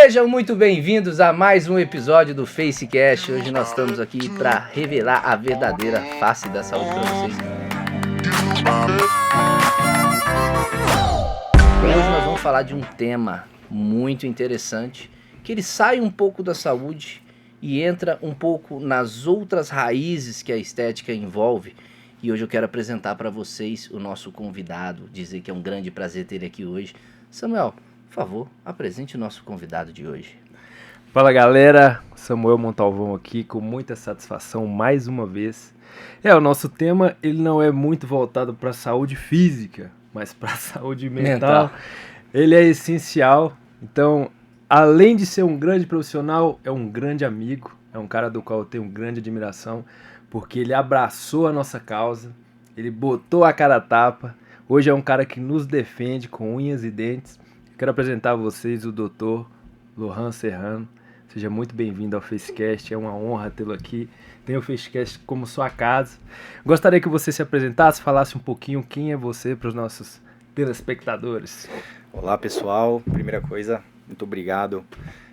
Sejam muito bem-vindos a mais um episódio do FaceCast. Hoje nós estamos aqui para revelar a verdadeira face da saúde para vocês. Hoje nós vamos falar de um tema muito interessante, que ele sai um pouco da saúde e entra um pouco nas outras raízes que a estética envolve. E hoje eu quero apresentar para vocês o nosso convidado, dizer que é um grande prazer ter ele aqui hoje. Samuel, por favor, apresente o nosso convidado de hoje. Fala galera, Samuel Montalvão aqui com muita satisfação mais uma vez. O nosso tema ele não é muito voltado para a saúde física, mas para a saúde mental. Ele é essencial, então além de ser um grande profissional, é um grande amigo, é um cara do qual eu tenho grande admiração, porque ele abraçou a nossa causa, ele botou a cara a tapa, hoje é um cara que nos defende com unhas e dentes. Quero apresentar a vocês o Dr. Lohan Serrano. Seja muito bem-vindo ao FaceCast, é uma honra tê-lo aqui. Tem o FaceCast como sua casa. Gostaria que você se apresentasse, falasse um pouquinho quem é você para os nossos telespectadores. Olá pessoal, primeira coisa, muito obrigado.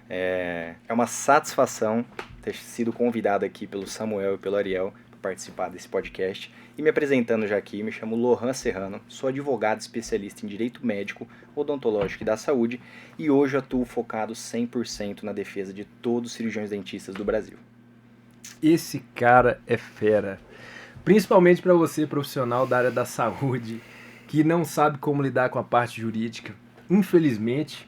É uma satisfação ter sido convidado aqui pelo Samuel e pelo Ariel para participar desse podcast. E me apresentando já aqui, me chamo Lohan Serrano, sou advogado especialista em Direito Médico, Odontológico e da Saúde e hoje atuo focado 100% na defesa de todos os cirurgiões dentistas do Brasil. Esse cara é fera, principalmente para você, profissional da área da saúde, que não sabe como lidar com a parte jurídica. Infelizmente,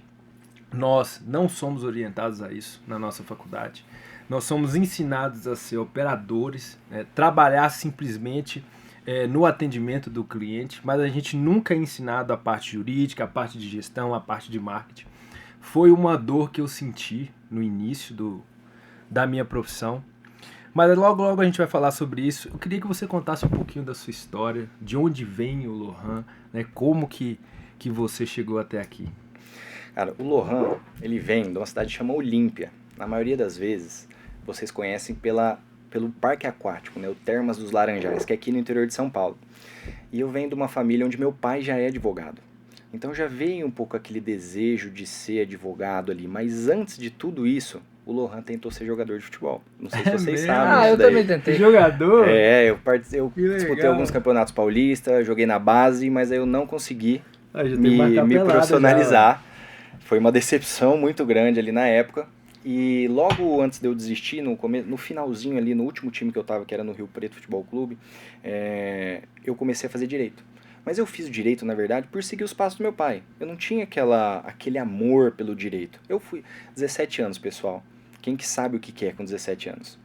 nós não somos orientados a isso na nossa faculdade. Nós somos ensinados a ser operadores, trabalhar simplesmente no atendimento do cliente, mas a gente nunca é ensinado a parte jurídica, a parte de gestão, a parte de marketing. Foi uma dor que eu senti no início da minha profissão, mas logo a gente vai falar sobre isso. Eu queria que você contasse um pouquinho da sua história, de onde vem o Lohan, como que você chegou até aqui. Cara, o Lohan, ele vem de uma cidade chamada Olímpia. Na maioria das vezes, vocês conhecem pelo parque aquático, o Termas dos Laranjais, que é aqui no interior de São Paulo. E eu venho de uma família onde meu pai já é advogado. Então já veio um pouco aquele desejo de ser advogado ali. Mas antes de tudo isso, o Lohan tentou ser jogador de futebol. Não sei se vocês sabem. Eu também tentei. Jogador? Eu disputei alguns campeonatos paulistas, joguei na base, mas aí eu não consegui me profissionalizar. Foi uma decepção muito grande ali na época. E logo antes de eu desistir, no finalzinho ali, no último time que eu tava, que era no Rio Preto Futebol Clube, eu comecei a fazer direito. Mas eu fiz o direito, na verdade, por seguir os passos do meu pai. Eu não tinha aquele amor pelo direito. Eu fui 17 anos, pessoal. Quem que sabe o que é com 17 anos?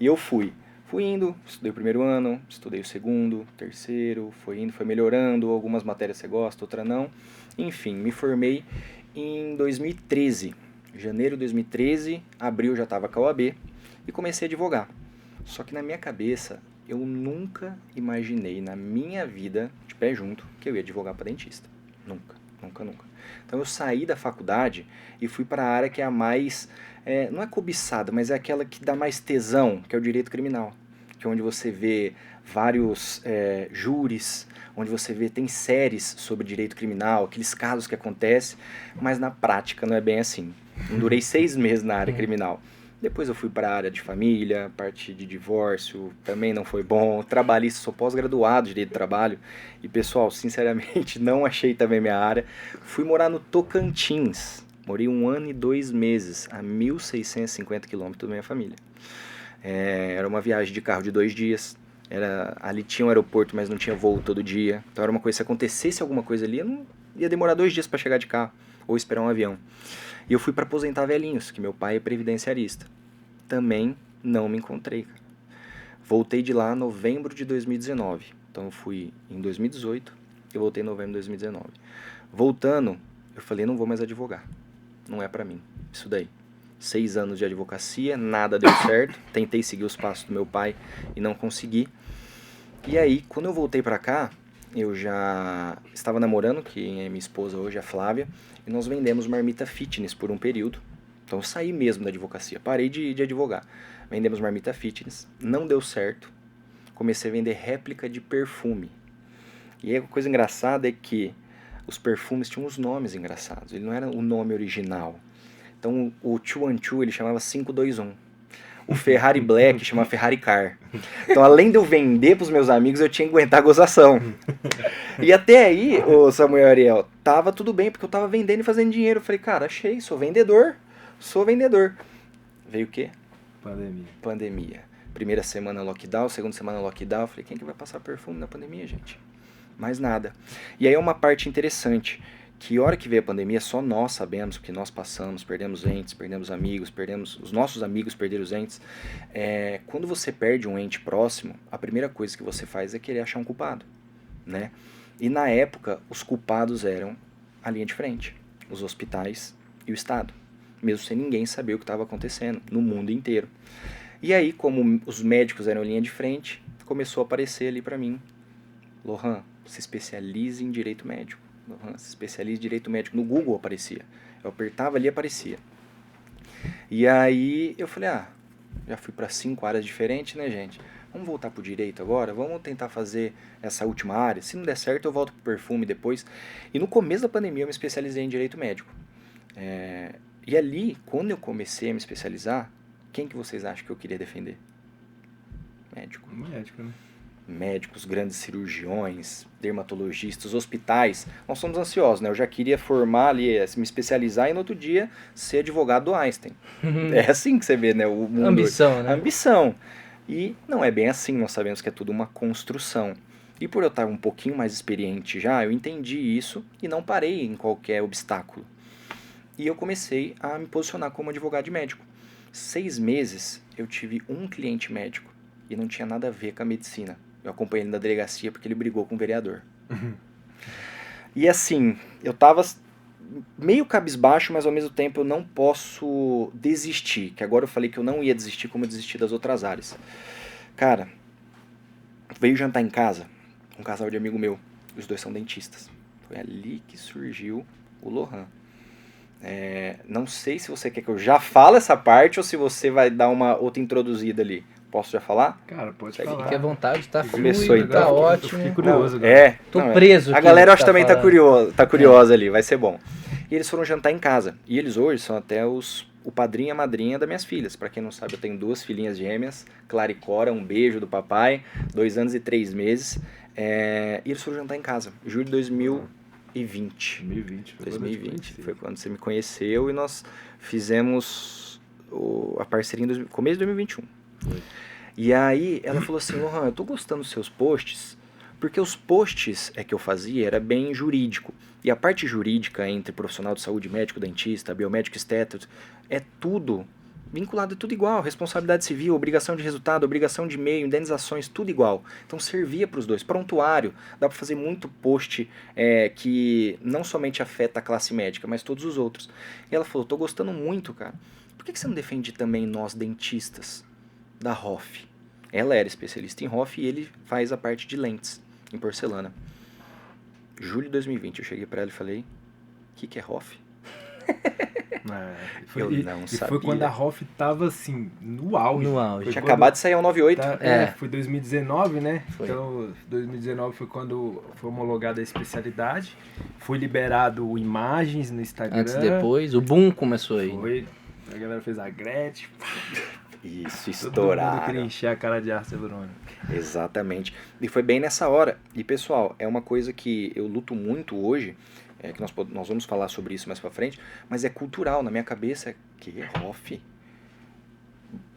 E eu fui indo, estudei o primeiro ano, estudei o segundo, terceiro, foi indo, foi melhorando, algumas matérias você gosta, outra não. Enfim, me formei em 2013. Janeiro de 2013, abril já estava com a OAB e comecei a advogar. Só que na minha cabeça, eu nunca imaginei na minha vida, de pé junto, que eu ia advogar para dentista. Nunca. Então eu saí da faculdade e fui para a área que é a mais, não é cobiçada, mas é aquela que dá mais tesão, que é o direito criminal. Que é onde você vê vários júris, onde você tem séries sobre direito criminal, aqueles casos que acontecem, mas na prática não é bem assim. Eu durei 6 meses na área criminal. Depois eu fui para a área de família, parte de divórcio, também não foi bom. Trabalhista, sou pós-graduado de direito do trabalho. E pessoal, sinceramente, não achei também minha área. Fui morar no Tocantins. Morei 1 ano e 2 meses, a 1.650 quilômetros da minha família. Era uma viagem de carro de 2 dias. Ali tinha um aeroporto, mas não tinha voo todo dia. Então era uma coisa, se acontecesse alguma coisa ali, eu não ia demorar 2 dias para chegar de carro ou esperar um avião. E eu fui para aposentar velhinhos, que meu pai é previdenciarista. Também não me encontrei, cara. Voltei de lá em novembro de 2019. Então eu fui em 2018 e voltei em novembro de 2019. Voltando, eu falei, não vou mais advogar. Não é para mim, isso daí. 6 anos de advocacia, nada deu certo. Tentei seguir os passos do meu pai e não consegui. E aí, quando eu voltei para cá, eu já estava namorando, que é minha esposa hoje, a Flávia, e nós vendemos marmita fitness por um período. Então eu saí mesmo da advocacia, parei de advogar. Vendemos marmita fitness, não deu certo. Comecei a vender réplica de perfume. E a coisa engraçada é que os perfumes tinham os nomes engraçados, ele não era o nome original. Então o 212 ele chamava 521. O Ferrari Black chama Ferrari Car. Então, além de eu vender pros meus amigos, eu tinha que aguentar a gozação. E até aí, o Samuel Ariel, tava tudo bem, porque eu tava vendendo e fazendo dinheiro. Eu falei, cara, achei, sou vendedor. Veio o quê? Pandemia. Primeira semana lockdown, segunda semana lockdown. Eu falei, quem que vai passar perfume na pandemia, gente? Mais nada. E aí é uma parte interessante, que a hora que veio a pandemia, só nós sabemos o que nós passamos, perdemos entes, perdemos amigos, os nossos amigos perderam os entes. Quando você perde um ente próximo, a primeira coisa que você faz é querer achar um culpado, né? E na época, os culpados eram a linha de frente, os hospitais e o Estado, mesmo sem ninguém saber o que estava acontecendo no mundo inteiro. E aí, como os médicos eram a linha de frente, começou a aparecer ali para mim, Lohan, se especialize em direito médico. Se especializa em direito médico. No Google aparecia. Eu apertava ali e aparecia. E aí eu falei, já fui para 5 áreas diferentes, né, gente? Vamos voltar pro direito agora? Vamos tentar fazer essa última área? Se não der certo, eu volto pro perfume depois. E no começo da pandemia eu me especializei em direito médico. E ali, quando eu comecei a me especializar, quem que vocês acham que eu queria defender? Médico, né? Médicos, grandes cirurgiões, dermatologistas, hospitais. Nós somos ansiosos, né? Eu já queria formar ali, me especializar e no outro dia ser advogado do Einstein. É assim que você vê, né? O mundo. Ambição, né? Ambição. E não é bem assim, nós sabemos que é tudo uma construção. E por eu estar um pouquinho mais experiente já, eu entendi isso e não parei em qualquer obstáculo. E eu comecei a me posicionar como advogado de médico. 6 meses eu tive um cliente médico e não tinha nada a ver com a medicina. Eu acompanhei ele na delegacia porque ele brigou com o vereador. E assim, eu tava meio cabisbaixo, mas ao mesmo tempo eu não posso desistir. Que agora eu falei que eu não ia desistir como eu desisti das outras áreas. Cara, veio jantar em casa um casal de amigo meu. Os dois são dentistas. Foi ali que surgiu o Lohan. Não sei se você quer que eu já fale essa parte ou se você vai dar uma outra introduzida ali. Posso já falar? Cara, pode falar. falar. Fique à vontade, tá? Começou então. Tá ótimo. Fiquei curioso agora. Tô preso. A galera eu acho que também tá curiosa ali, vai ser bom. E eles foram jantar em casa. E eles hoje são até o padrinho e a madrinha das minhas filhas. Pra quem não sabe, eu tenho 2 filhinhas gêmeas, Clara e Cora, um beijo do papai, 2 anos e 3 meses. E eles foram jantar em casa, julho de 2020. 2020 foi quando você me conheceu e nós fizemos a parceria em começo de 2021. E aí ela falou assim, Lohan, eu tô gostando dos seus posts, porque os posts que eu fazia era bem jurídico. E a parte jurídica entre profissional de saúde, médico, dentista, biomédico, estético, é tudo vinculado, é tudo igual. Responsabilidade civil, obrigação de resultado, obrigação de e-mail, indenizações, tudo igual. Então servia para os dois. Prontuário, dá para fazer muito post que não somente afeta a classe médica, mas todos os outros. E ela falou, tô gostando muito, cara. Por que você não defende também nós, dentistas, da Hoff? Ela era especialista em Hoff e ele faz a parte de lentes, em porcelana. Julho de 2020, eu cheguei pra ela e falei, o que é Hoff? Eu não sabia. Foi quando a Hoff tava assim, no auge. Tinha acabado de sair o 98. Foi 2019, né? Foi. Então, 2019 foi quando foi homologada a especialidade. Foi liberado imagens no Instagram. Antes e depois, o boom começou aí. Foi. A galera fez a Gretchen. Isso, estouraram. Todo mundo queria encher a cara de Arce Bruno. Exatamente. E foi bem nessa hora. E, pessoal, é uma coisa que eu luto muito hoje, que nós vamos falar sobre isso mais pra frente, mas é cultural. Na minha cabeça, que é Hoff?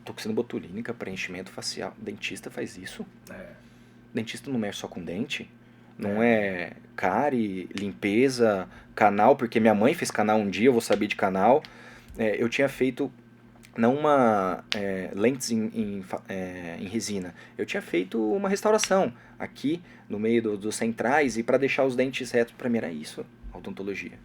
Toxina botulínica, preenchimento facial. Dentista faz isso? Dentista não mexe só com dente? Não é cárie, limpeza, canal, porque minha mãe fez canal um dia, eu vou saber de canal. Eu tinha feito... não lentes em resina. Eu tinha feito uma restauração aqui no meio dos centrais e para deixar os dentes retos, para mim era isso, a odontologia.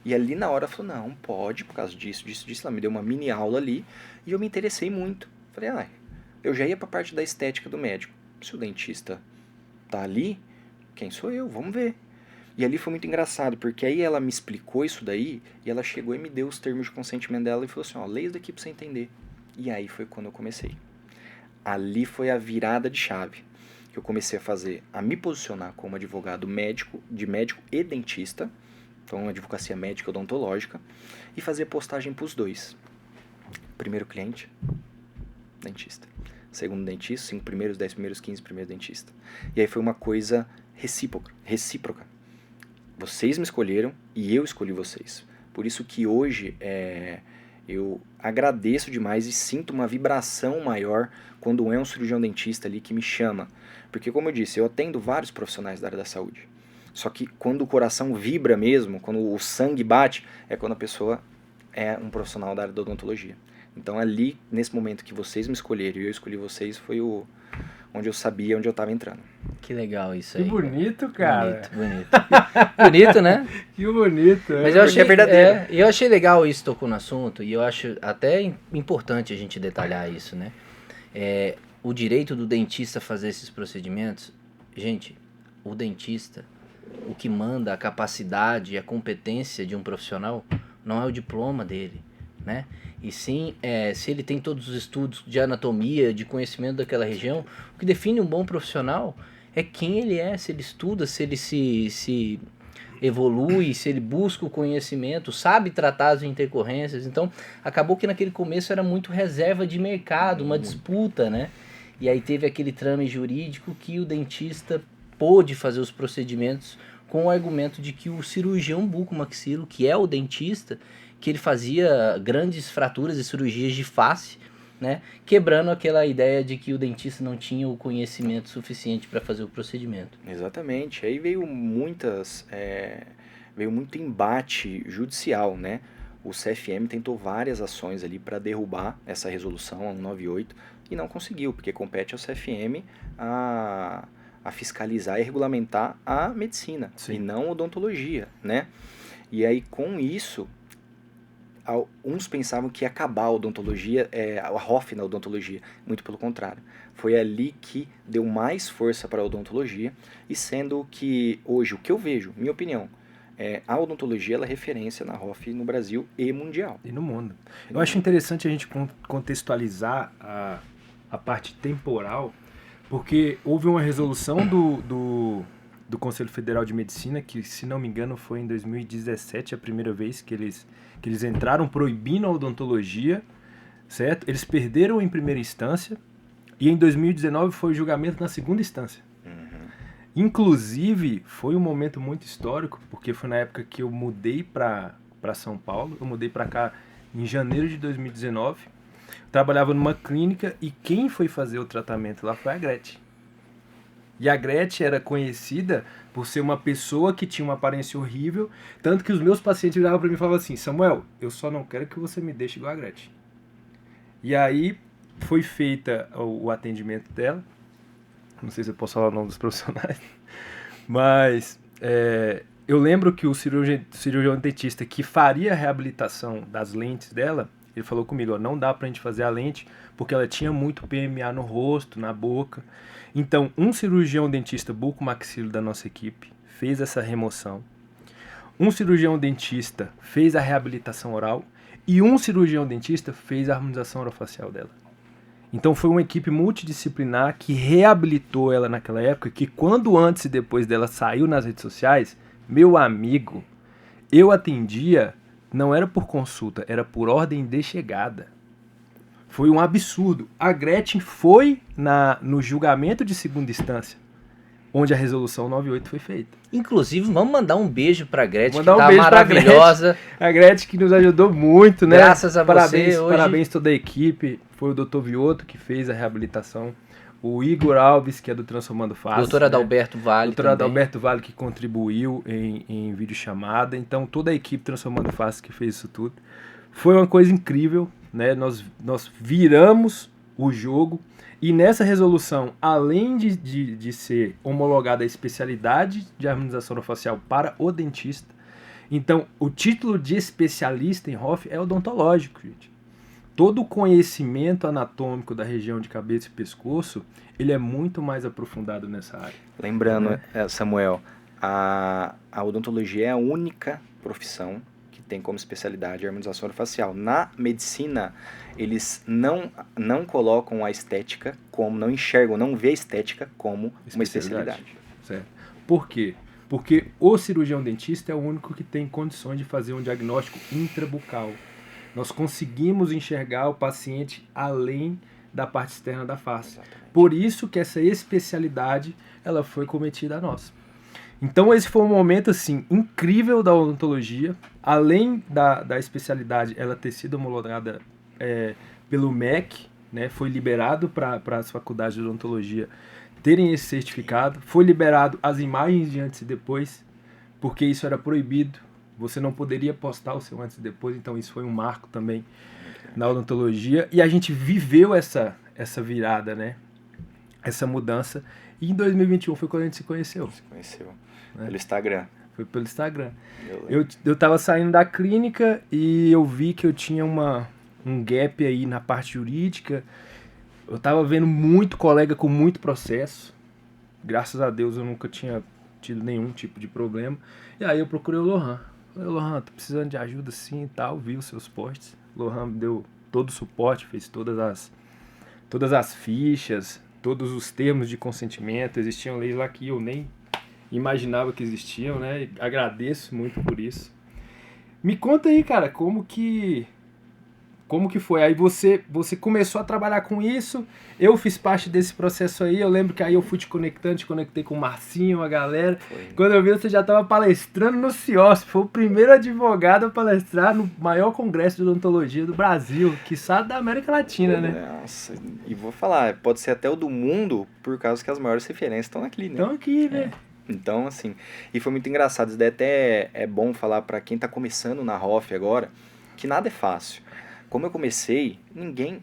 E ali na hora ela falou, não, pode, por causa disso. Ela me deu uma mini aula ali e eu me interessei muito. Falei, eu já ia para a parte da estética do médico. Se o dentista tá ali, quem sou eu? Vamos ver. E ali foi muito engraçado, porque aí ela me explicou isso daí, e ela chegou e me deu os termos de consentimento dela e falou assim, lê isso daqui pra você entender. E aí foi quando eu comecei. Ali foi a virada de chave, que eu comecei a me posicionar como advogado médico, de médico e dentista, então advocacia médica odontológica, e fazia postagem para os dois. Primeiro cliente, dentista. Segundo dentista, 5 primeiros, 10 primeiros, 15 primeiros dentista. E aí foi uma coisa recíproca. Vocês me escolheram e eu escolhi vocês. Por isso que hoje eu agradeço demais e sinto uma vibração maior quando é um cirurgião dentista ali que me chama. Porque, como eu disse, eu atendo vários profissionais da área da saúde. Só que quando o coração vibra mesmo, quando o sangue bate, é quando a pessoa é um profissional da área da odontologia. Então ali, nesse momento que vocês me escolheram e eu escolhi vocês, foi onde eu sabia onde eu estava entrando. Que legal isso aí. Que bonito, cara. Bonito. Bonito, né? Que bonito. Mas eu achei verdadeiro. Eu achei legal isso, tocou no assunto, e eu acho até importante a gente detalhar isso, né? O direito do dentista fazer esses procedimentos, gente, o dentista, o que manda a capacidade e a competência de um profissional não é o diploma dele, né? E sim, se ele tem todos os estudos de anatomia, de conhecimento daquela região, o que define um bom profissional é quem ele é, se ele estuda, se ele se evolui, se ele busca o conhecimento, sabe tratar as intercorrências. Então, acabou que naquele começo era muito reserva de mercado, uma disputa, né? E aí teve aquele trame jurídico que o dentista pôde fazer os procedimentos com o argumento de que o cirurgião bucomaxilo, que é o dentista, que ele fazia grandes fraturas e cirurgias de face, né, quebrando aquela ideia de que o dentista não tinha o conhecimento suficiente para fazer o procedimento. Exatamente. Aí veio muito embate judicial, né? O CFM tentou várias ações ali para derrubar essa resolução, a 198, e não conseguiu, porque compete ao CFM a fiscalizar e regulamentar a medicina, Sim. e não a odontologia, né? E aí, com isso, uns pensavam que ia acabar a odontologia, a ROF na odontologia, muito pelo contrário. Foi ali que deu mais força para a odontologia, e sendo que hoje, o que eu vejo, minha opinião, a odontologia ela é referência na ROF no Brasil e mundial. E no mundo. Eu acho interessante a gente contextualizar a parte temporal, porque houve uma resolução do Conselho Federal de Medicina, que, se não me engano, foi em 2017 a primeira vez que eles entraram proibindo a odontologia, certo? Eles perderam em primeira instância e em 2019 foi o julgamento na segunda instância. Uhum. Inclusive, foi um momento muito histórico, porque foi na época que eu mudei para São Paulo. Eu mudei para cá em janeiro de 2019. Trabalhava numa clínica e quem foi fazer o tratamento lá foi a Gretchen. E a Gretchen era conhecida por ser uma pessoa que tinha uma aparência horrível, tanto que os meus pacientes viravam para mim e falavam assim: Samuel, eu só não quero que você me deixe igual a Gretchen. E aí foi feita o atendimento dela. Não sei se eu posso falar o nome dos profissionais, mas eu lembro que o cirurgião dentista que faria a reabilitação das lentes dela, ele falou comigo: não dá pra gente fazer a lente porque ela tinha muito PMA no rosto, na boca. Então, um cirurgião dentista bucomaxilo da nossa equipe fez essa remoção. Um cirurgião dentista fez a reabilitação oral e um cirurgião dentista fez a harmonização orofacial dela. Então foi uma equipe multidisciplinar que reabilitou ela naquela época, que quando antes e depois dela saiu nas redes sociais, meu amigo, eu atendia, não era por consulta, era por ordem de chegada. Foi um absurdo. A Gretchen foi no julgamento de segunda instância, onde a resolução 98 foi feita. Inclusive, vamos mandar um beijo pra Gretchen, que tá maravilhosa. A Gretchen que nos ajudou muito, né? Graças a você hoje. Parabéns toda a equipe. Foi o Dr. Vioto que fez a reabilitação. O Igor Alves, que é do Transformando Face. Doutor Adalberto Vale Doutor Adalberto Vale, que contribuiu em videochamada. Então, toda a equipe Transformando Face que fez isso tudo. Foi uma coisa incrível, né? Nós viramos o jogo. E nessa resolução, além de ser homologada a especialidade de harmonização orofacial para o dentista, então o título de especialista em ROF é odontológico, gente. Todo o conhecimento anatômico da região de cabeça e pescoço, ele é muito mais aprofundado nessa área. Lembrando, Samuel, a odontologia é a única profissão que tem como especialidade a harmonização orofacial. Na medicina, eles não colocam a estética como, não enxergam, não vê a estética como uma especialidade. Certo. Por quê? Porque o cirurgião dentista é o único que tem condições de fazer um diagnóstico intrabucal. Nós conseguimos enxergar o paciente além da parte externa da face. Exatamente. Por isso que essa especialidade ela foi cometida a nós. Então esse foi um momento assim, incrível da odontologia. Além da especialidade ela ter sido homologada pelo MEC, né, foi liberado para as faculdades de odontologia terem esse certificado. Foi liberado as imagens de antes e depois, porque isso era proibido. Você não poderia postar o seu antes e depois, então isso foi um marco também na odontologia. E a gente viveu essa virada, né? Essa mudança. E em 2021 foi quando a gente se conheceu. Se conheceu. Né? Pelo Instagram. Foi pelo Instagram. Eu tava saindo da clínica e eu vi que eu tinha um gap aí na parte jurídica. Eu tava vendo muito colega com muito processo. Graças a Deus eu nunca tinha tido nenhum tipo de problema. E aí eu procurei o Lohan. Falei, Lohan, tô precisando de ajuda assim e tal. Vi os seus posts. O Lohan me deu todo o suporte, fez todas as fichas, todos os termos de consentimento. Existiam leis lá que eu nem imaginava que existiam, né? E agradeço muito por isso. Me conta aí, cara, como que foi? Aí você começou a trabalhar com isso, eu fiz parte desse processo aí, eu lembro que aí eu fui te conectei com o Marcinho, a galera. Foi. Quando eu vi, você já estava palestrando no CIOSP, foi o primeiro advogado a palestrar no maior congresso de odontologia do Brasil, quiçá da América Latina, né? Nossa, e vou falar, pode ser até o do mundo, por causa que as maiores referências estão aqui, né? Estão aqui, né? Então, assim, e foi muito engraçado, isso daí até é bom falar para quem tá começando na ROF agora, que nada é fácil. Como eu comecei, ninguém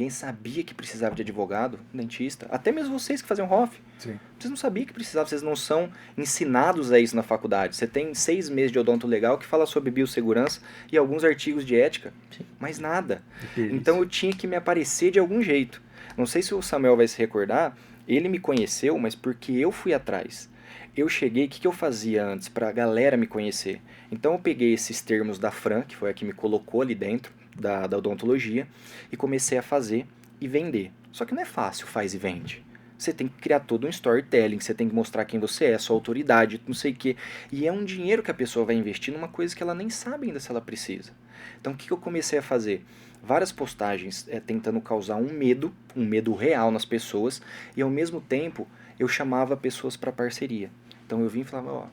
sabia que precisava de advogado, dentista, até mesmo vocês que faziam ROF. Sim. Vocês não sabiam que precisava, vocês não são ensinados a isso na faculdade. Você tem 6 meses de odonto legal que fala sobre biossegurança e alguns artigos de ética, mas nada. Então eu tinha que me aparecer de algum jeito. Não sei se o Samuel vai se recordar, ele me conheceu, mas porque eu fui atrás. Eu cheguei, o que eu fazia antes para a galera me conhecer? Então eu peguei esses termos da Fran, que foi a que me colocou ali dentro da odontologia, e comecei a fazer e vender. Só que não é fácil, faz e vende. Você tem que criar todo um storytelling, você tem que mostrar quem você é, sua autoridade, não sei o quê. E é um dinheiro que a pessoa vai investir numa coisa que ela nem sabe ainda se ela precisa. Então o que eu comecei a fazer? Várias postagens tentando causar um medo real nas pessoas, e ao mesmo tempo eu chamava pessoas para parceria. Então eu vim e falava, ó,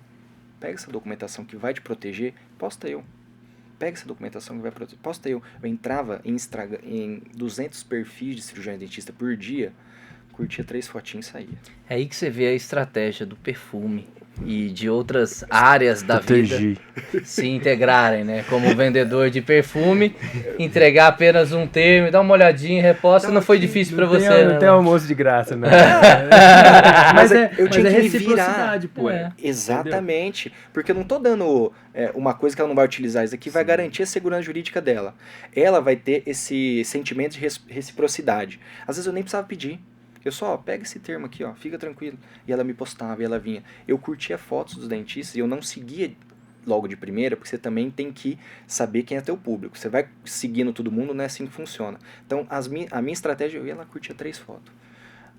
pega essa documentação que vai te proteger, posta eu. Pega essa documentação que vai proteger, posta eu. Eu entrava em 200 perfis de cirurgião dentista por dia, curtia 3 fotinhos e saía. É aí que você vê a estratégia do perfume e de outras áreas da vida se integrarem, né? Como vendedor de perfume, entregar apenas um termo, dar uma olhadinha e reposta, não foi difícil para você, né? Não tem almoço de graça, né? Mas eu tinha que me virar. Pô, Exatamente. Entendeu? Porque eu não tô dando uma coisa que ela não vai utilizar. Isso aqui vai garantir a segurança jurídica dela. Ela vai ter esse sentimento de reciprocidade. Às vezes eu nem precisava pedir. Eu só, pega esse termo aqui, ó, fica tranquilo. E ela me postava, e ela vinha. Eu curtia fotos dos dentistas e eu não seguia logo de primeira, porque você também tem que saber quem é teu público. Você vai seguindo todo mundo, não é assim que funciona. Então, a minha estratégia, eu ia lá, curtia 3 fotos.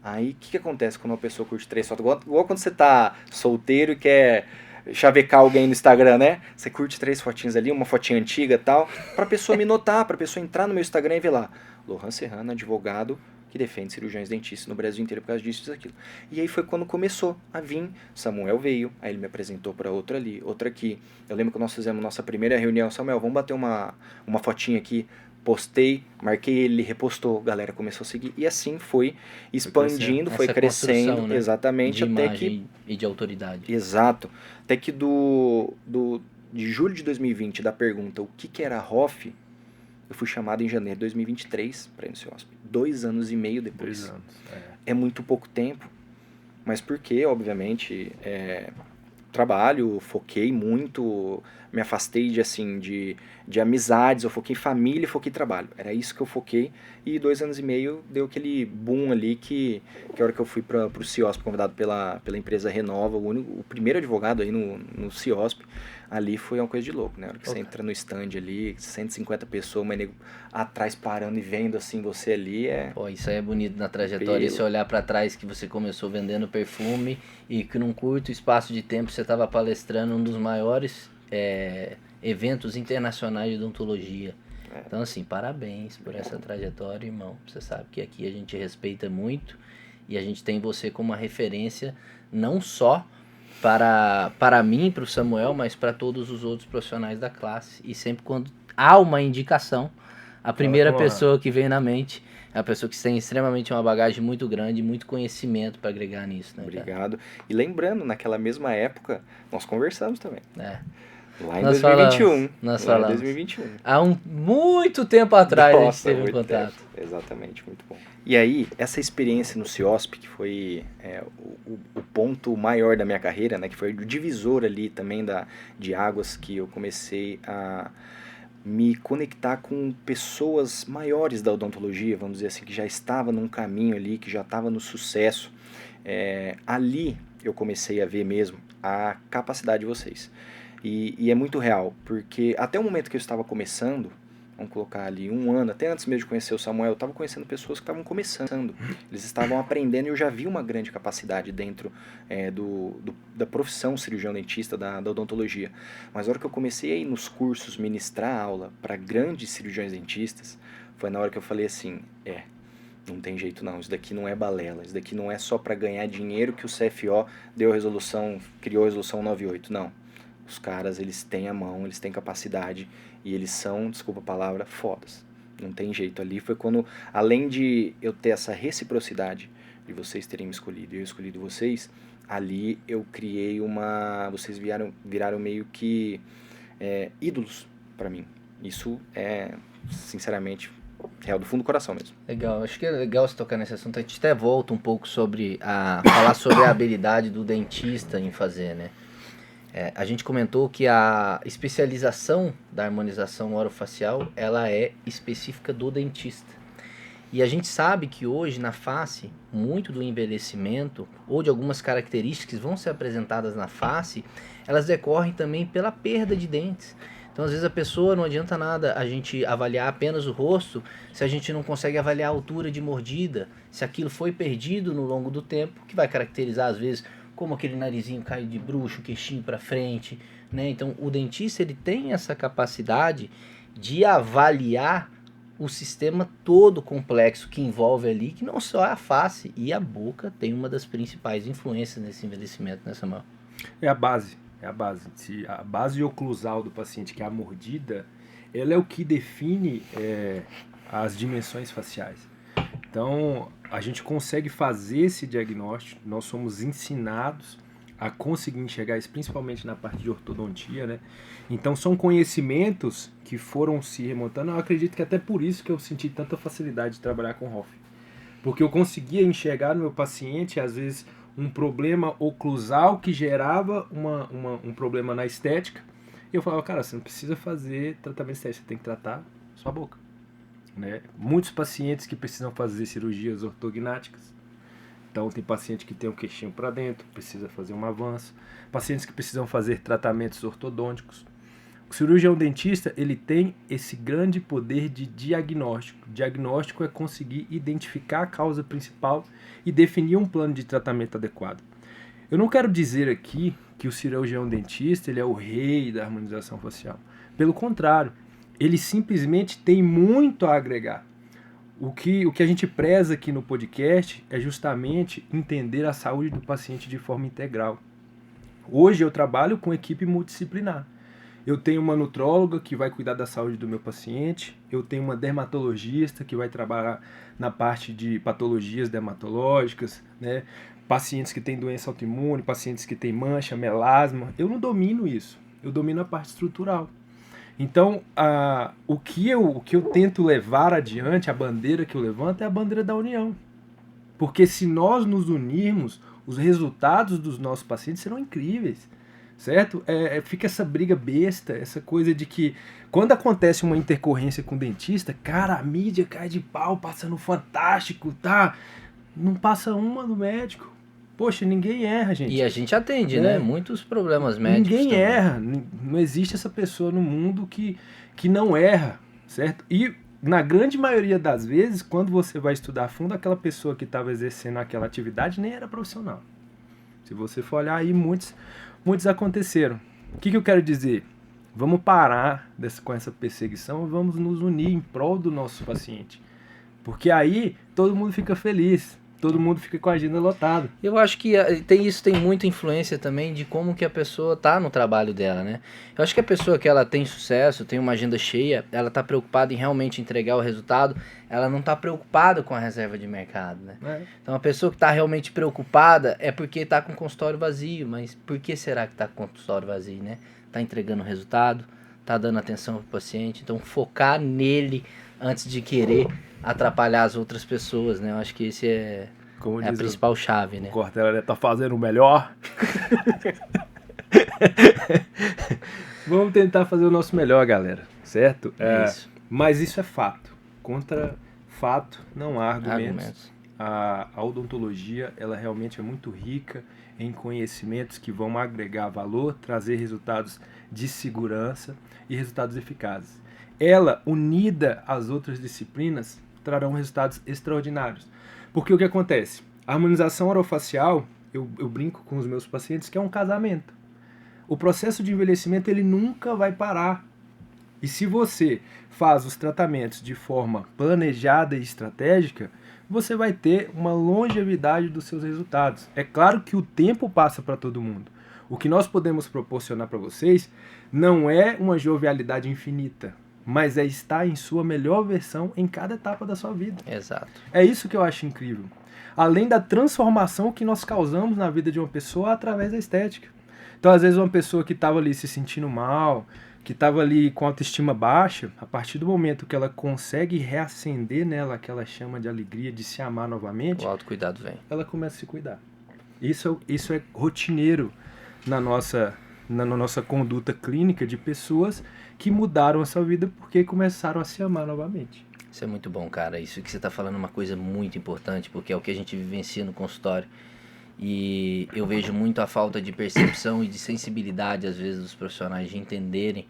Aí, o que acontece quando uma pessoa curte 3 fotos? Igual quando você tá solteiro e quer chavecar alguém no Instagram, né? Você curte 3 fotinhas ali, uma fotinha antiga e tal, pra pessoa me notar, pra pessoa entrar no meu Instagram e ver lá. Lohan Serrano, advogado, que defende cirurgiões dentistas no Brasil inteiro por causa disso e daquilo. E aí foi quando começou a vir, Samuel veio, aí ele me apresentou para outra ali, outra aqui. Eu lembro que nós fizemos nossa primeira reunião, Samuel, vamos bater uma fotinha aqui, postei, marquei ele repostou, a galera começou a seguir, e assim foi expandindo, foi crescendo, né? Exatamente, de até imagem e de autoridade. Exato, até que de julho de 2020, da pergunta, o que era a ROF, eu fui chamado em janeiro de 2023 para ir no CIOSP. 2 anos e meio depois. 2 anos. É muito pouco tempo, mas porque, obviamente, trabalho, foquei muito, me afastei de amizades, eu foquei em família e foquei em trabalho. Era isso que eu foquei. E 2 anos e meio deu aquele boom ali que a hora que eu fui para o CIOSP, convidado pela empresa Renova, o primeiro advogado aí no CIOSP, ali foi uma coisa de louco, né? A hora que você entra no stand ali, 150 pessoas, mas nego atrás parando e vendo assim você ali Pô, isso aí é bonito na trajetória, você olhar para trás que você começou vendendo perfume e que num curto espaço de tempo você estava palestrando um dos maiores eventos internacionais de odontologia. Então, assim, parabéns por essa trajetória, irmão. Você sabe que aqui a gente respeita muito e a gente tem você como uma referência, não só para mim, para o Samuel, mas para todos os outros profissionais da classe. E sempre quando há uma indicação, a primeira pessoa que vem na mente é a pessoa que tem extremamente uma bagagem muito grande, muito conhecimento para agregar nisso, né? Obrigado. E lembrando, naquela mesma época, nós conversamos também. Lá em nós 2021. Nós lá falamos. Em 2021. Há muito tempo atrás a gente teve um contato. Tempo. Exatamente, muito bom. E aí, essa experiência no CIOSP, que foi o ponto maior da minha carreira, né, que foi o divisor ali também de águas, que eu comecei a me conectar com pessoas maiores da odontologia, vamos dizer assim, que já estava num caminho ali, que já estava no sucesso. Ali eu comecei a ver mesmo a capacidade de vocês. E é muito real, porque até o momento que eu estava começando, vamos colocar ali 1 ano, até antes mesmo de conhecer o Samuel, eu estava conhecendo pessoas que estavam começando. Eles estavam aprendendo e eu já vi uma grande capacidade dentro da profissão cirurgião-dentista, da odontologia. Mas a hora que eu comecei a ir nos cursos ministrar aula para grandes cirurgiões-dentistas, foi na hora que eu falei assim, não tem jeito não, isso daqui não é balela, isso daqui não é só para ganhar dinheiro que o CFO criou a resolução 98, não. Os caras, eles têm a mão, eles têm capacidade e eles são, desculpa a palavra, fodas. Não tem jeito. Ali foi quando, além de eu ter essa reciprocidade de vocês terem me escolhido e eu escolhido vocês, ali eu criei vocês viraram meio que ídolos para mim. Isso é, sinceramente, real do fundo do coração mesmo. Legal, acho que é legal você tocar nesse assunto. A gente até volta um pouco falar sobre a habilidade do dentista em fazer, né? A gente comentou que a especialização da harmonização orofacial, ela é específica do dentista. E a gente sabe que hoje na face, muito do envelhecimento ou de algumas características que vão ser apresentadas na face, elas decorrem também pela perda de dentes. Então, às vezes a pessoa, não adianta nada a gente avaliar apenas o rosto se a gente não consegue avaliar a altura de mordida, se aquilo foi perdido no longo do tempo, que vai caracterizar às vezes como aquele narizinho cai de bruxo, queixinho para frente, né? Então, o dentista ele tem essa capacidade de avaliar o sistema todo complexo que envolve ali, que não só a face e a boca tem uma das principais influências nesse envelhecimento, né, Samuel? É a base. A base oclusal do paciente, que é a mordida, ela é o que define as dimensões faciais. Então, a gente consegue fazer esse diagnóstico, nós somos ensinados a conseguir enxergar isso, principalmente na parte de ortodontia, né? Então, são conhecimentos que foram se remontando. Eu acredito que até por isso que eu senti tanta facilidade de trabalhar com Hoff. Porque eu conseguia enxergar no meu paciente, às vezes, um problema oclusal que gerava um problema na estética. E eu falava, cara, você não precisa fazer tratamento estético, você tem que tratar sua boca. Né? Muitos pacientes que precisam fazer cirurgias ortognáticas. Então tem paciente que tem o queixinho para dentro, precisa fazer um avanço. Pacientes que precisam fazer tratamentos ortodônticos. O cirurgião dentista, ele tem esse grande poder de diagnóstico. Diagnóstico é conseguir identificar a causa principal e definir um plano de tratamento adequado. Eu não quero dizer aqui que o cirurgião dentista ele é o rei da harmonização facial. Pelo contrário, ele simplesmente tem muito a agregar. O que a gente preza aqui no podcast é justamente entender a saúde do paciente de forma integral. Hoje eu trabalho com equipe multidisciplinar. Eu tenho uma nutróloga que vai cuidar da saúde do meu paciente, eu tenho uma dermatologista que vai trabalhar na parte de patologias dermatológicas, né? Pacientes que têm doença autoimune, pacientes que têm mancha, melasma. Eu não domino isso, eu domino a parte estrutural. Então, o que eu tento levar adiante, a bandeira que eu levanto é a bandeira da união. Porque se nós nos unirmos, os resultados dos nossos pacientes serão incríveis. certo? Fica essa briga besta, essa coisa de que quando acontece uma intercorrência com o dentista, cara, a mídia cai de pau, passa no Fantástico, tá? Não passa uma do médico. Poxa, ninguém erra, gente. E a gente atende, né? Muitos problemas médicos. Ninguém também. erra. Não existe essa pessoa no mundo que não erra, certo? E na grande maioria das vezes, quando você vai estudar a fundo, aquela pessoa que estava exercendo aquela atividade nem era profissional. Se você for olhar aí, muitos aconteceram. O que eu quero dizer? Vamos parar com essa perseguição e vamos nos unir em prol do nosso paciente. Porque aí todo mundo fica feliz, todo mundo fica com a agenda lotada. Eu acho que isso tem muita influência também de como que a pessoa tá no trabalho dela, né? Eu acho que a pessoa que ela tem sucesso, tem uma agenda cheia, ela tá preocupada em realmente entregar o resultado, ela não tá preocupada com a reserva de mercado, né? Então a pessoa que tá realmente preocupada é porque tá com o consultório vazio, mas por que será que tá com o consultório vazio, né? Tá entregando o resultado, tá dando atenção pro paciente, então focar nele antes de querer atrapalhar as outras pessoas, né? Eu acho que esse é a principal chave, né? O Cortella tá fazendo o melhor. Vamos tentar fazer o nosso melhor, galera, certo? Isso. Mas isso é fato. Contra fato, não há argumentos. A odontologia, ela realmente é muito rica em conhecimentos que vão agregar valor, trazer resultados de segurança e resultados eficazes. Ela, unida às outras disciplinas, trarão resultados extraordinários. Porque o que acontece? A harmonização orofacial, eu brinco com os meus pacientes, que é um casamento. O processo de envelhecimento, ele nunca vai parar. E se você faz os tratamentos de forma planejada e estratégica, você vai ter uma longevidade dos seus resultados. É claro que o tempo passa para todo mundo. O que nós podemos proporcionar para vocês não é uma jovialidade infinita, mas é estar em sua melhor versão em cada etapa da sua vida. Exato. É isso que eu acho incrível. Além da transformação que nós causamos na vida de uma pessoa através da estética. Então, às vezes, uma pessoa que estava ali se sentindo mal, que estava ali com autoestima baixa, a partir do momento que ela consegue reacender nela aquela chama de alegria, de se amar novamente, o autocuidado vem. Ela começa a se cuidar. Isso é rotineiro na nossa conduta clínica de pessoas que mudaram a sua vida porque começaram a se amar novamente. Isso é muito bom, cara. Isso que você está falando é uma coisa muito importante, porque é o que a gente vivencia no consultório. E eu vejo muito a falta de percepção e de sensibilidade, às vezes, dos profissionais de entenderem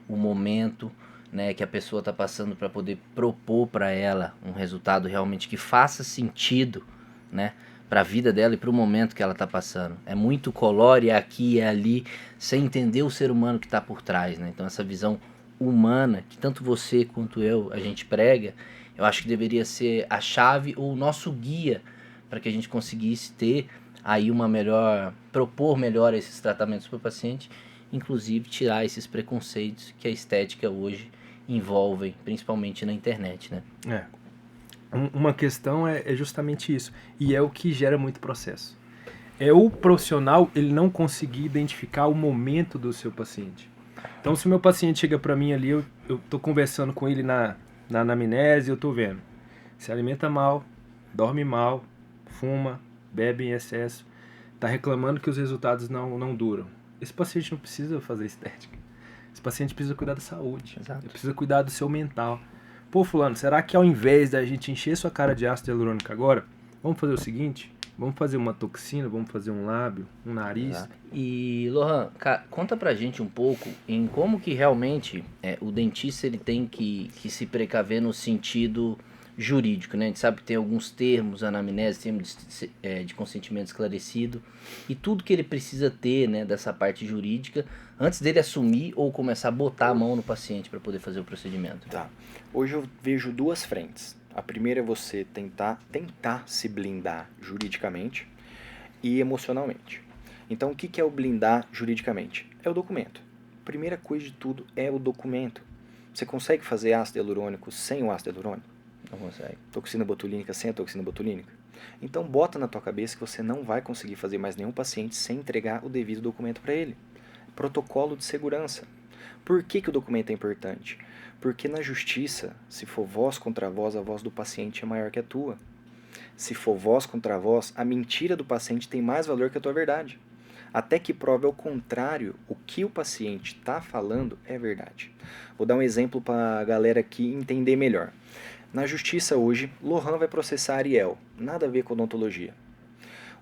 o momento, né, que a pessoa está passando para poder propor para ela um resultado realmente que faça sentido, né, para a vida dela e para o momento que ela está passando. É muito colore aqui e ali, sem entender o ser humano que está por trás, né? Então essa visão humana, que tanto você quanto eu, a gente prega, eu acho que deveria ser a chave ou o nosso guia para que a gente conseguisse ter aí propor melhor esses tratamentos para o paciente, inclusive tirar esses preconceitos que a estética hoje envolve, principalmente na internet, né? Uma questão é justamente isso, e é o que gera muito processo. É o profissional, ele não conseguir identificar o momento do seu paciente. Então, se o meu paciente chega para mim ali, eu tô conversando com ele na anamnese, eu tô vendo, se alimenta mal, dorme mal, fuma, bebe em excesso, tá reclamando que os resultados não duram. Esse paciente não precisa fazer estética. Esse paciente precisa cuidar da saúde. Exato. Ele precisa cuidar do seu mental. Pô, fulano, será que ao invés da gente encher sua cara de ácido hialurônico agora, vamos fazer o seguinte? Vamos fazer uma toxina, vamos fazer um lábio, um nariz. Exato. E, Lohan, conta pra gente um pouco em como que realmente o dentista ele tem que se precaver no sentido jurídico, né? A gente sabe que tem alguns termos, anamnese, termos de consentimento esclarecido, e tudo que ele precisa ter, né, dessa parte jurídica, antes dele assumir ou começar a botar a mão no paciente para poder fazer o procedimento. Tá. Hoje eu vejo duas frentes. A primeira é você tentar se blindar juridicamente e emocionalmente. Então, o que é o blindar juridicamente? É o documento. A primeira coisa de tudo é o documento. Você consegue fazer ácido hialurônico sem o ácido hialurônico? Não consegue. Toxina botulínica sem a toxina botulínica? Então, bota na tua cabeça que você não vai conseguir fazer mais nenhum paciente sem entregar o devido documento para ele. Protocolo de segurança. Por que o documento é importante? Porque na justiça, se for voz contra voz, a voz do paciente é maior que a tua. Se for voz contra voz, a mentira do paciente tem mais valor que a tua verdade. até que prove ao contrário, o que o paciente está falando é verdade. Vou dar um exemplo para a galera aqui entender melhor. Na justiça hoje, Lohan vai processar Ariel, nada a ver com odontologia.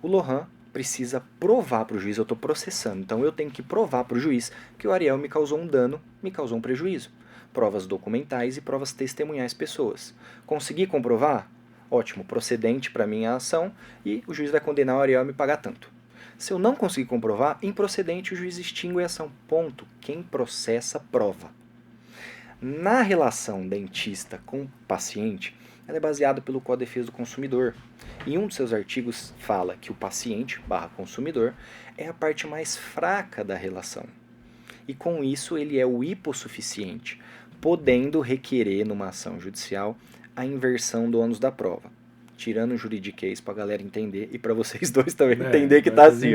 O Lohan precisa provar para o juiz, eu estou processando, então eu tenho que provar para o juiz que o Ariel me causou um dano, me causou um prejuízo. Provas documentais e provas testemunhais pessoas. Consegui comprovar? Ótimo, procedente para minha ação e o juiz vai condenar o Ariel a me pagar tanto. Se eu não conseguir comprovar, improcedente, o juiz extingue a ação. Ponto. Quem processa, prova. Na relação dentista com paciente, ela é baseada pelo Código de Defesa do Consumidor. Em um dos seus artigos fala que o paciente/consumidor é a parte mais fraca da relação. E com isso ele é o hipossuficiente, podendo requerer numa ação judicial a inversão do ônus da prova. Tirando o juridiquês para a galera entender e para vocês dois também entender que tá assim.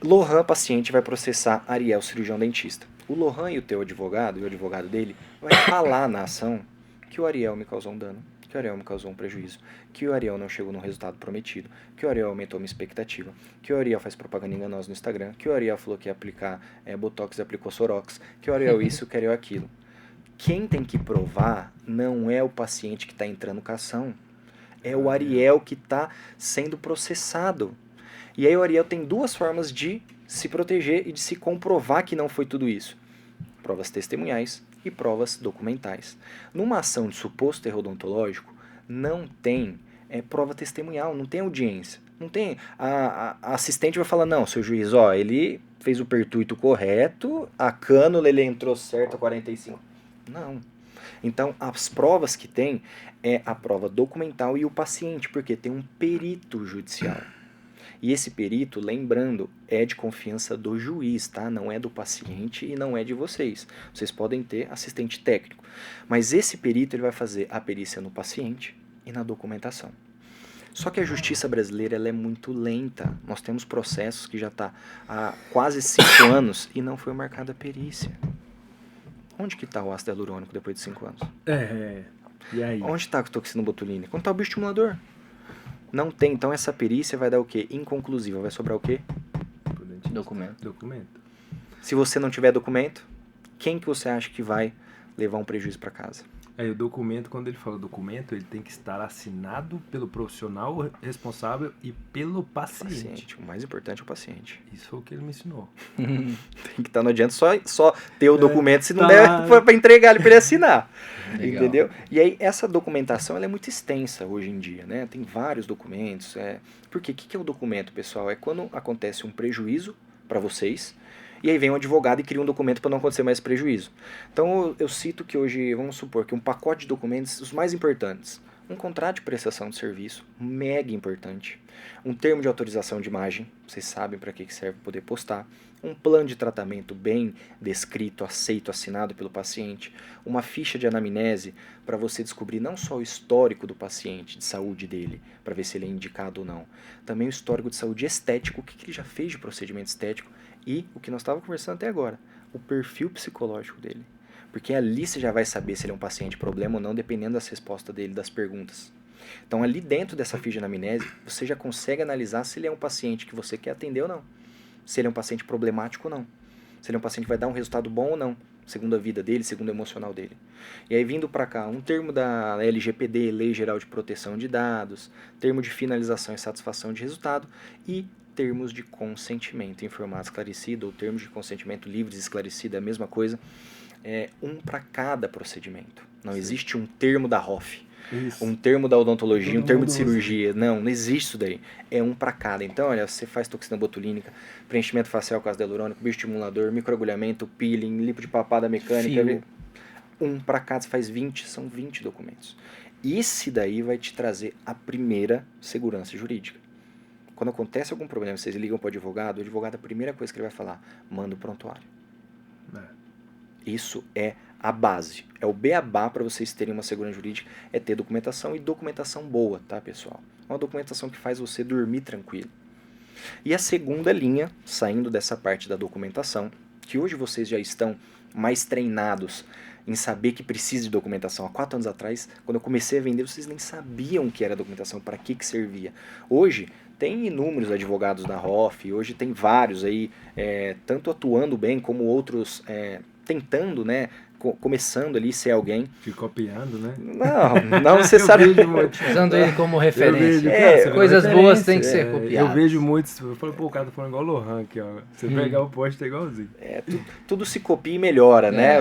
Lohan, paciente, vai processar Ariel, cirurgião dentista. O Lohan e o teu advogado, e o advogado dele, vai falar na ação que o Ariel me causou um dano, que o Ariel me causou um prejuízo, que o Ariel não chegou no resultado prometido, que o Ariel aumentou minha expectativa, que o Ariel faz propaganda enganosa no Instagram, que o Ariel falou que ia aplicar Botox e aplicou Sorox, que o Ariel isso, que o Ariel aquilo. Quem tem que provar não é o paciente que está entrando com a ação, é o Ariel que está sendo processado. E aí o Ariel tem duas formas de se proteger e de se comprovar que não foi tudo isso. Provas testemunhais e provas documentais. Numa ação de suposto erro odontológico, não tem prova testemunhal, não tem audiência. Não tem. A assistente vai falar, não, seu juiz, ele fez o pertuito correto, a cânula ele entrou certo a 45. Não. Então, as provas que tem é a prova documental e o paciente, porque tem um perito judicial. E esse perito, lembrando, é de confiança do juiz, tá? Não é do paciente e não é de vocês. Vocês podem ter assistente técnico. Mas esse perito ele vai fazer a perícia no paciente e na documentação. Só que a justiça brasileira ela é muito lenta. Nós temos processos que já está há quase 5 anos e não foi marcada a perícia. Onde que está o ácido hialurônico depois de 5 anos? E aí? Onde está a toxina botulínica? Onde está o bioestimulador? Não tem. Então essa perícia vai dar o quê? Inconclusiva. Vai sobrar o quê? Documento. Se você não tiver documento, quem que você acha que vai levar um prejuízo para casa? Aí o documento, quando ele fala documento, ele tem que estar assinado pelo profissional responsável e pelo paciente. O mais importante é o paciente. Isso foi o que ele me ensinou. Tem que estar, não adianta só ter o documento se não der para entregar ele para ele assinar. Legal. Entendeu? E aí essa documentação ela é muito extensa hoje em dia, né? Tem vários documentos. Porque o que é o documento, pessoal? É quando acontece um prejuízo para vocês. E aí vem um advogado e cria um documento para não acontecer mais prejuízo. Então eu cito que hoje, vamos supor que um pacote de documentos, os mais importantes, um contrato de prestação de serviço, mega importante, um termo de autorização de imagem, vocês sabem para que serve poder postar, um plano de tratamento bem descrito, aceito, assinado pelo paciente, uma ficha de anamnese para você descobrir não só o histórico do paciente, de saúde dele, para ver se ele é indicado ou não, também o histórico de saúde estético, o que ele já fez de procedimento estético, e o que nós estávamos conversando até agora, o perfil psicológico dele. Porque ali você já vai saber se ele é um paciente problema ou não, dependendo das respostas dele, das perguntas. Então ali dentro dessa ficha de anamnese, você já consegue analisar se ele é um paciente que você quer atender ou não. Se ele é um paciente problemático ou não. Se ele é um paciente que vai dar um resultado bom ou não, segundo a vida dele, segundo o emocional dele. E aí vindo para cá, um termo da LGPD, Lei Geral de Proteção de Dados, termo de finalização e satisfação de resultado e termos de consentimento informado esclarecido ou termos de consentimento livres e esclarecido, é a mesma coisa, um para cada procedimento. Não existe um termo da ROF, um termo da odontologia, um termo de cirurgia, não existe isso daí, é um para cada. Então, olha, você faz toxina botulínica, preenchimento facial com ácido hialurônico, bioestimulador, microagulhamento, peeling, lipo de papada mecânica, um para cada, você faz 20, são 20 documentos. Esse daí vai te trazer a primeira segurança jurídica. Quando acontece algum problema, vocês ligam para o advogado, a primeira coisa que ele vai falar, manda o prontuário. Isso é a base, é o beabá para vocês terem uma segurança jurídica, é ter documentação e documentação boa, tá, pessoal? Uma documentação que faz você dormir tranquilo. E a segunda linha, saindo dessa parte da documentação, que hoje vocês já estão mais treinados em saber que precisa de documentação. Há 4 anos atrás, quando eu comecei a vender, vocês nem sabiam o que era documentação, para que servia. Hoje, tem inúmeros advogados na ROF, hoje tem vários aí, tanto atuando bem como outros tentando, né, começando ali ser alguém. Te copiando, né? Não necessariamente. Usando ele como referência. Coisas boas têm que ser copiadas. Eu vejo muitos, eu falo, pô, o cara tá falando igual o Lohan aqui, ó. Você pegar o post é igualzinho. Tudo se copia e melhora, né?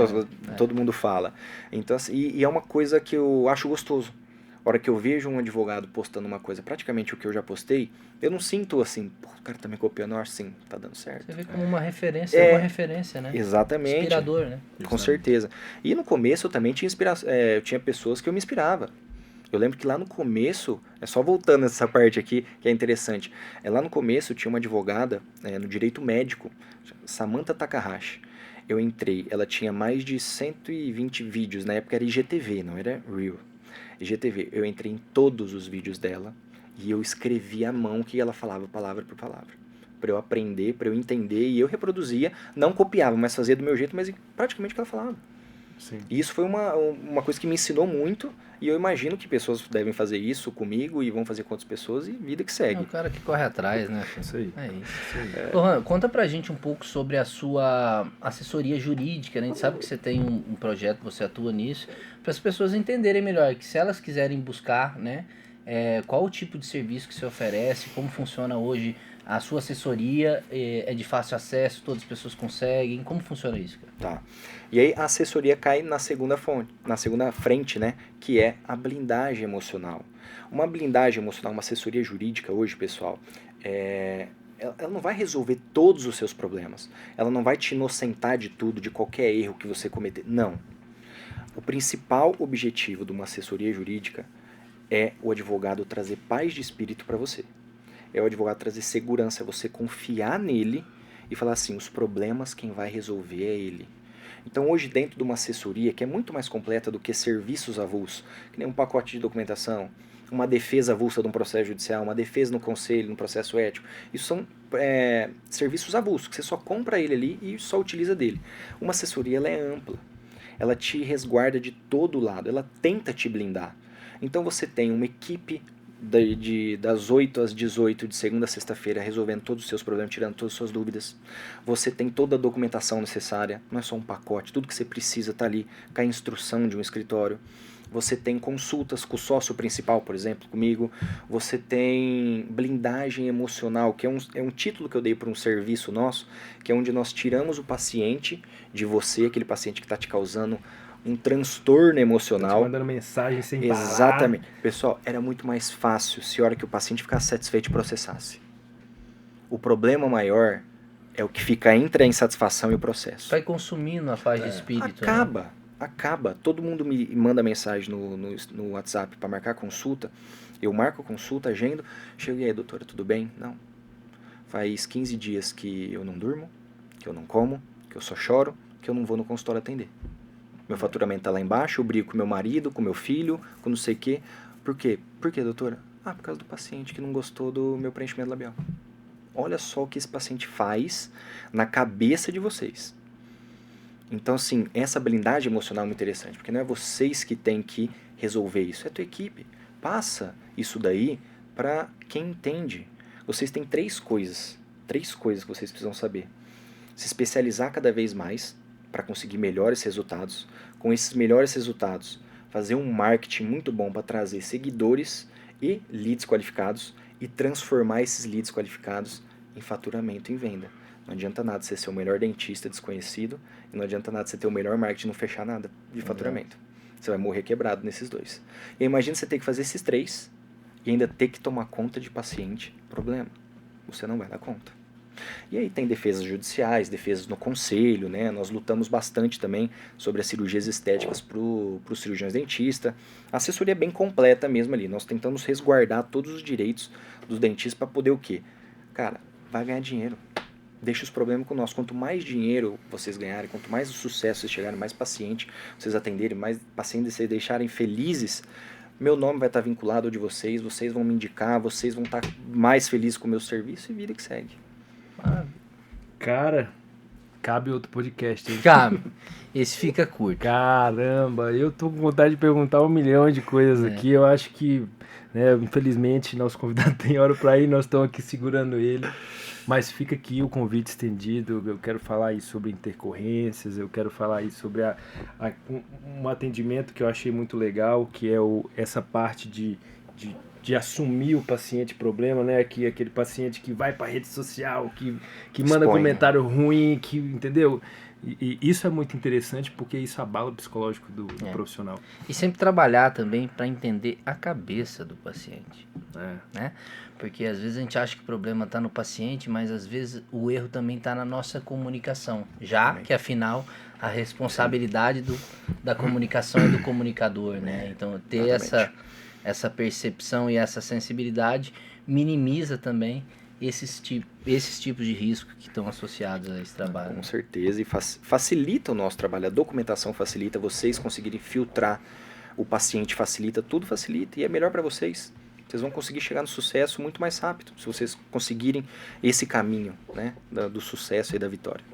Todo mundo fala. Então, assim, e é uma coisa que eu acho gostoso. A hora que eu vejo um advogado postando uma coisa, praticamente o que eu já postei, eu não sinto assim, pô, o cara tá me copiando, eu acho assim, tá dando certo. Você vê como uma referência, uma referência, né? Exatamente. Inspirador, né? Com certeza. E no começo eu também tinha eu tinha pessoas que eu me inspirava. Eu lembro que lá no começo, só voltando nessa parte aqui, que é interessante, lá no começo tinha uma advogada no direito médico, Samantha Takahashi. Eu entrei, ela tinha mais de 120 vídeos, na época era IGTV, não era Real. IGTV, eu entrei em todos os vídeos dela e eu escrevi à mão o que ela falava palavra por palavra. Para eu aprender, para eu entender, e eu reproduzia, não copiava, mas fazia do meu jeito, mas praticamente o que ela falava. Sim. E isso foi uma coisa que me ensinou muito, e eu imagino que pessoas devem fazer isso comigo e vão fazer com outras pessoas, e vida que segue. É o cara que corre atrás, né? Isso aí. É isso. Lohan, conta pra gente um pouco sobre a sua assessoria jurídica, né? A gente sabe que você tem um projeto, você atua nisso, para as pessoas entenderem melhor, que se elas quiserem buscar, né, qual o tipo de serviço que você oferece, como funciona hoje a sua assessoria, é de fácil acesso, todas as pessoas conseguem, como funciona isso, cara? Tá. E aí a assessoria cai na segunda frente, né, que é a blindagem emocional. Uma blindagem emocional, uma assessoria jurídica hoje, pessoal, ela não vai resolver todos os seus problemas. Ela não vai te inocentar de tudo, de qualquer erro que você cometer. Não. O principal objetivo de uma assessoria jurídica é o advogado trazer paz de espírito para você. É o advogado trazer segurança, você confiar nele e falar assim, os problemas quem vai resolver é ele. Então hoje dentro de uma assessoria, que é muito mais completa do que serviços avulsos, que nem um pacote de documentação, uma defesa avulsa de um processo judicial, uma defesa no conselho, no processo ético, isso são serviços avulsos, que você só compra ele ali e só utiliza dele. Uma assessoria ela é ampla, ela te resguarda de todo lado, ela tenta te blindar. Então você tem uma equipe das 8 às 18, de segunda a sexta-feira, resolvendo todos os seus problemas, tirando todas as suas dúvidas. Você tem toda a documentação necessária, não é só um pacote, tudo que você precisa está ali, com a instrução de um escritório. Você tem consultas com o sócio principal, por exemplo, comigo. Você tem blindagem emocional, que é um título que eu dei para um serviço nosso, que é onde nós tiramos o paciente de você, aquele paciente que está te causando um transtorno emocional. Tá mandando mensagem sem parar. Exatamente. Pessoal, era muito mais fácil se a hora que o paciente ficasse satisfeito e processasse. O problema maior é o que fica entre a insatisfação e o processo. Vai consumindo a paz de espírito. Acaba. Todo mundo me manda mensagem no WhatsApp para marcar consulta. Eu marco a consulta, agendo. Chego, e aí, doutora, tudo bem? Não. Faz 15 dias que eu não durmo, que eu não como, que eu só choro, que eu não vou no consultório atender. Meu faturamento tá lá embaixo, eu brigo com meu marido, com meu filho, com não sei o quê. Por quê? Por quê, doutora? Por causa do paciente que não gostou do meu preenchimento labial. Olha só o que esse paciente faz na cabeça de vocês. Então, assim, essa blindagem emocional é muito interessante, porque não é vocês que têm que resolver isso, é a tua equipe. Passa isso daí para quem entende. Vocês têm três coisas que vocês precisam saber. Se especializar cada vez mais para conseguir melhores resultados. Com esses melhores resultados, fazer um marketing muito bom para trazer seguidores e leads qualificados e transformar esses leads qualificados em faturamento e em venda. Não adianta nada você ser o melhor dentista desconhecido e não adianta nada você ter o melhor marketing e não fechar nada de faturamento. Você vai morrer quebrado nesses dois. E imagina você ter que fazer esses três e ainda ter que tomar conta de paciente. Problema, você não vai dar conta. E aí tem defesas judiciais, defesas no conselho, né? Nós lutamos bastante também sobre as cirurgias estéticas para os cirurgiões dentistas. A assessoria é bem completa mesmo ali. Nós tentamos resguardar todos os direitos dos dentistas para poder o quê? Cara, vai ganhar dinheiro. Deixa os problemas com nós. Quanto mais dinheiro vocês ganharem, quanto mais o sucesso vocês chegarem, mais paciente vocês atenderem, mais pacientes vocês deixarem felizes, meu nome vai estar vinculado ao de vocês, vocês vão me indicar, vocês vão estar mais felizes com o meu serviço e vida que segue. Cara, Cabe outro podcast, hein? Cabe. Esse fica curto. Caramba, eu tô com vontade de perguntar 1 milhão de coisas aqui. Eu acho que, né, infelizmente, nosso convidado tem hora pra ir, nós estamos aqui segurando ele. Mas fica aqui o convite estendido. Eu quero falar aí sobre intercorrências, eu quero falar aí sobre um atendimento que eu achei muito legal, que é essa parte de assumir o paciente problema, né? Que aquele paciente que vai para rede social, que manda comentário ruim, que, entendeu? E isso é muito interessante porque isso abala o psicológico do profissional. E sempre trabalhar também para entender a cabeça do paciente, né? Porque às vezes a gente acha que o problema está no paciente, mas às vezes o erro também está na nossa comunicação, que afinal a responsabilidade da comunicação é do comunicador, né? Então ter essa percepção e essa sensibilidade minimiza também esses tipos de risco que estão associados a esse trabalho. Com certeza, e facilita o nosso trabalho. A documentação facilita, vocês conseguirem filtrar o paciente facilita, tudo facilita, e é melhor para vocês. Vocês vão conseguir chegar no sucesso muito mais rápido, se vocês conseguirem esse caminho, né, do sucesso e da vitória.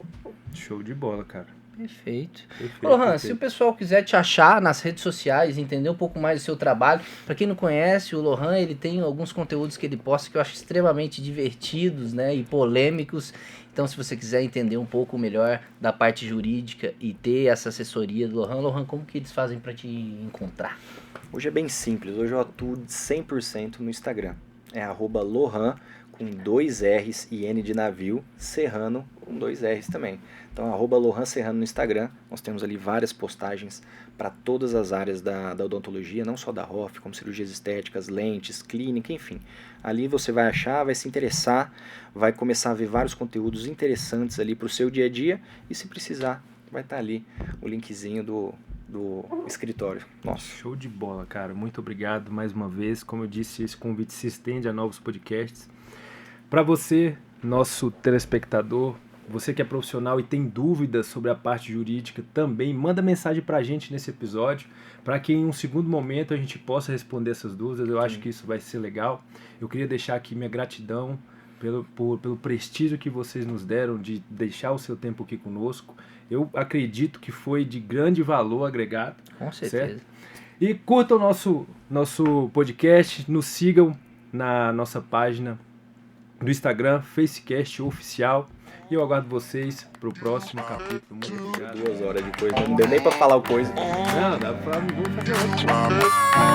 Show de bola, cara. Perfeito. Lohan, se o pessoal quiser te achar nas redes sociais, entender um pouco mais do seu trabalho, para quem não conhece, o Lohan, ele tem alguns conteúdos que ele posta que eu acho extremamente divertidos, né, e polêmicos. Então, se você quiser entender um pouco melhor da parte jurídica e ter essa assessoria do Lohan, como que eles fazem para te encontrar? Hoje é bem simples, hoje eu atuo 100% no Instagram. É @Lohan, com 2 R's e N de navio, Serrano, com 2 R's também. Então, @Lohan Serrano no Instagram. Nós temos ali várias postagens para todas as áreas da odontologia, não só da ROF, como cirurgias estéticas, lentes, clínica, enfim. Ali você vai achar, vai se interessar, vai começar a ver vários conteúdos interessantes ali para o seu dia a dia, e se precisar, vai estar ali o linkzinho do escritório. Nossa. Show de bola, cara. Muito obrigado mais uma vez. Como eu disse, esse convite se estende a novos podcasts. Para você, nosso telespectador, você que é profissional e tem dúvidas sobre a parte jurídica, também manda mensagem para a gente nesse episódio, para que em um segundo momento a gente possa responder essas dúvidas. Eu acho que isso vai ser legal. Eu queria deixar aqui minha gratidão pelo prestígio que vocês nos deram de deixar o seu tempo aqui conosco. Eu acredito que foi de grande valor agregado. Com certeza. Certo? E curtam o nosso podcast, nos sigam na nossa página do Instagram, Facecast Oficial. E eu aguardo vocês pro próximo capítulo. Muito obrigado. 2 horas depois, não deu nem pra falar o coisa. Não, dá pra falar, vamos fazer outro.